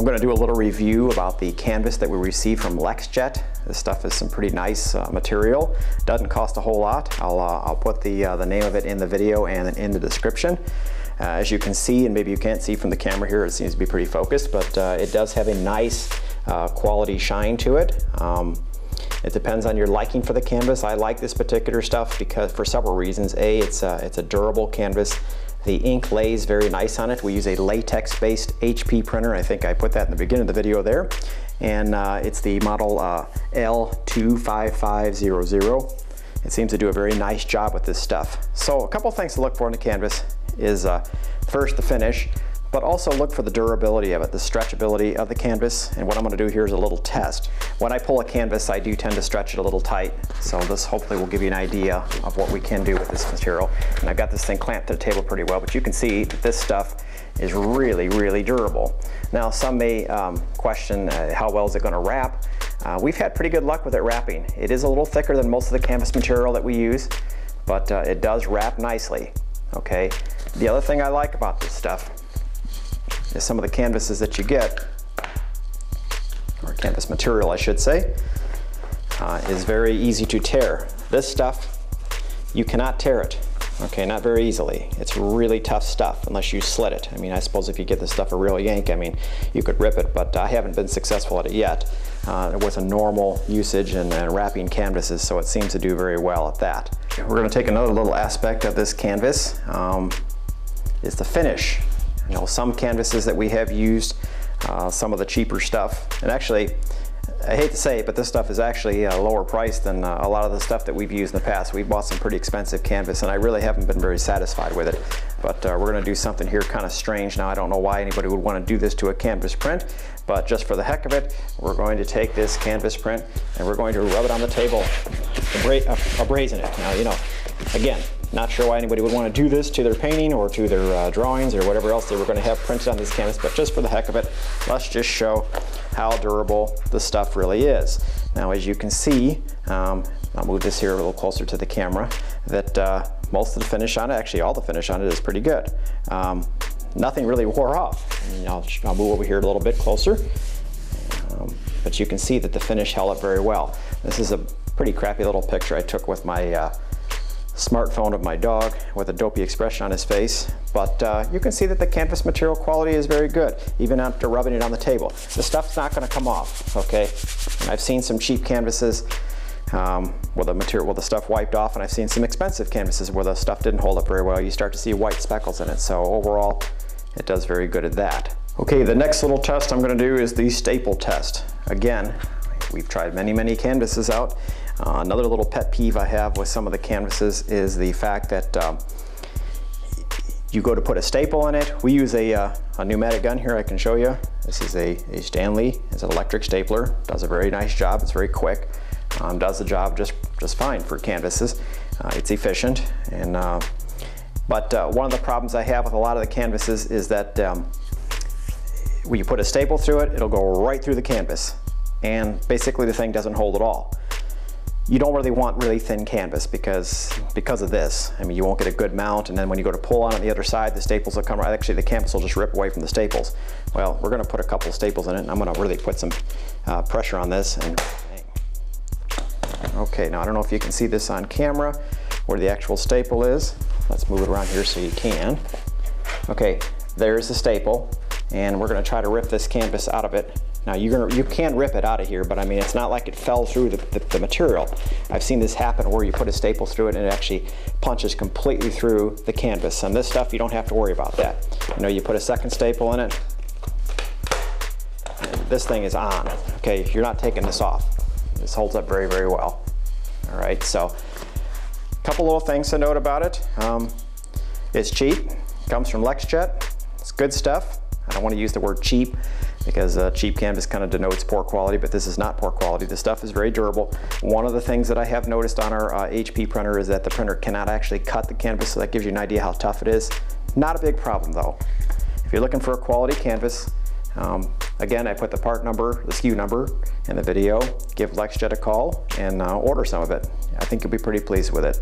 I'm going to do a little review about the canvas that we received from LexJet. This stuff is some pretty nice material. Doesn't cost a whole lot. I'll put the name of it in the video and in the description. As you can see, and maybe you can't see from the camera here, it seems to be pretty focused, but it does have a nice quality shine to it. It depends on your liking for the canvas. I like this particular stuff because for several reasons. A, it's a durable canvas. The ink lays very nice on it. We use a latex-based HP printer. I think I put that in the beginning of the video there. And it's the model L25500. It seems to do a very nice job with this stuff. So a couple things to look for in the canvas is first the finish, but also look for the durability of it, the stretchability of the canvas. And what I'm going to do here is a little test. When I pull a canvas, I do tend to stretch it a little tight. So this hopefully will give you an idea of what we can do with this material. And I've got this thing clamped to the table pretty well, but you can see that this stuff is really, really durable. Now some may question how well is it going to wrap. We've had pretty good luck with it wrapping. It is a little thicker than most of the canvas material that we use, but it does wrap nicely. Okay. The other thing I like about this stuff is some of the canvases that you get, or canvas material I should say, is very easy to tear. This stuff, you cannot tear it, okay, not very easily. It's really tough stuff unless you slit it. I mean, I suppose if you give this stuff a real yank, I mean, you could rip it, but I haven't been successful at it yet with a normal usage and wrapping canvases, so it seems to do very well at that. We're going to take another little aspect of this canvas, is the finish. You know, some canvases that we have used, some of the cheaper stuff, and actually, I hate to say it, but this stuff is actually lower priced than a lot of the stuff that we've used in the past. We've bought some pretty expensive canvas, and I really haven't been very satisfied with it. But we're going to do something here kind of strange. Now, I don't know why anybody would want to do this to a canvas print, but just for the heck of it, we're going to take this canvas print and we're going to rub it on the table, abrasion it. Now, you know, again, not sure why anybody would want to do this to their painting or to their drawings or whatever else they were going to have printed on this canvas, but just for the heck of it, let's just show how durable the stuff really is. Now, as you can see, I'll move this here a little closer to the camera, that most of the finish on it, actually all the finish on it is pretty good. Nothing really wore off. And I'll move over here a little bit closer, but you can see that the finish held up very well. This is a pretty crappy little picture I took with my smartphone of my dog with a dopey expression on his face, but you can see that the canvas material quality is very good even after rubbing it on the table. The stuff's not going to come off, okay? And I've seen some cheap canvases with the stuff wiped off, and I've seen some expensive canvases where the stuff didn't hold up very well. You start to see white speckles in it, so overall it does very good at that. Okay, the next little test I'm going to do is the staple test. Again, we've tried many canvases out. Another little pet peeve I have with some of the canvases is the fact that you go to put a staple in it. We use a pneumatic gun here I can show you. This is a Stanley. It's an electric stapler. Does a very nice job. It's very quick. Does the job just fine for canvases. It's efficient. And but one of the problems I have with a lot of the canvases is that when you put a staple through it, it'll go right through the canvas. And basically the thing doesn't hold at all. You don't really want really thin canvas because of this. I mean, you won't get a good mount, and then when you go to pull on it the other side, the staples will come right. Actually, the canvas will just rip away from the staples. Well, we're going to put a couple staples in it, and I'm going to really put some pressure on this. And okay, now I don't know if you can see this on camera where the actual staple is. Let's move it around here so you can. Okay, there's the staple, and we're going to try to rip this canvas out of it. Now you can rip it out of here, but I mean, it's not like it fell through the material. I've seen this happen where you put a staple through it and it actually punches completely through the canvas. And this stuff, you don't have to worry about that. You know, you put a second staple in it, and this thing is on. Okay, you're not taking this off. This holds up very, very well. All right, so a couple little things to note about it. It's cheap, comes from LexJet. It's good stuff. I don't want to use the word cheap because cheap canvas kind of denotes poor quality, but this is not poor quality. The stuff is very durable. One of the things that I have noticed on our HP printer is that the printer cannot actually cut the canvas, so that gives you an idea how tough it is. Not a big problem though. If you're looking for a quality canvas, again, I put the part number, the SKU number in the video. Give LexJet a call and order some of it. I think you'll be pretty pleased with it.